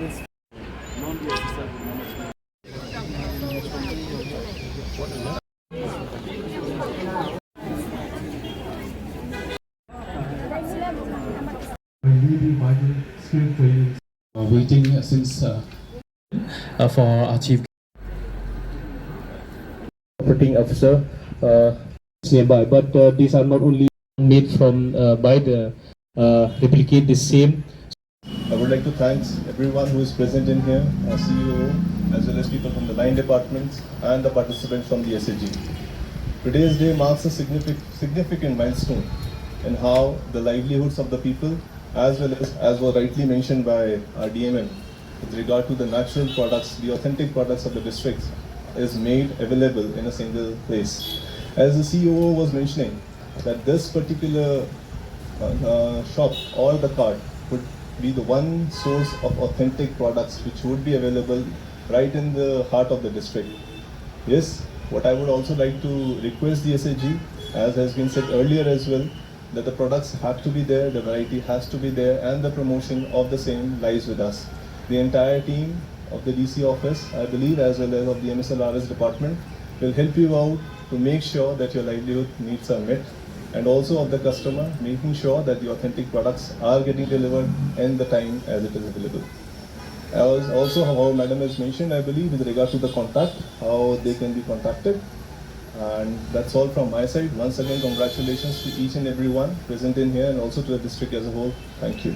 It's non-necessary management. Really vital skill training. Waiting since for our chief operating officer nearby, but these are not only made from by the replicate the same. I would like to thank everyone who is present in here, our CEO, as well as people from the line departments and the participants from the SAG. Today's day marks a significant milestone in how the livelihoods of the people, as well as was rightly mentioned by our DMM, with regard to the natural products, the authentic products of the district, is made available in a single place. As the CEO was mentioning, that this particular shop or the cart would be the one source of authentic products which would be available right in the heart of the district. Yes, what I would also like to request the SAG, as has been said earlier as well, that the products have to be there, the variety has to be there, and the promotion of the same lies with us. The entire team of the DC office, I believe, as well as of the MSLRS department, will help you out to make sure that your livelihood needs are met, and also of the customer, making sure that the authentic products are getting delivered in the time as it is available. As also how Madam has mentioned, I believe, with regard to the contact, how they can be contacted. And that's all from my side. Once again, congratulations to each and everyone present in here and also to the district as a whole. Thank you.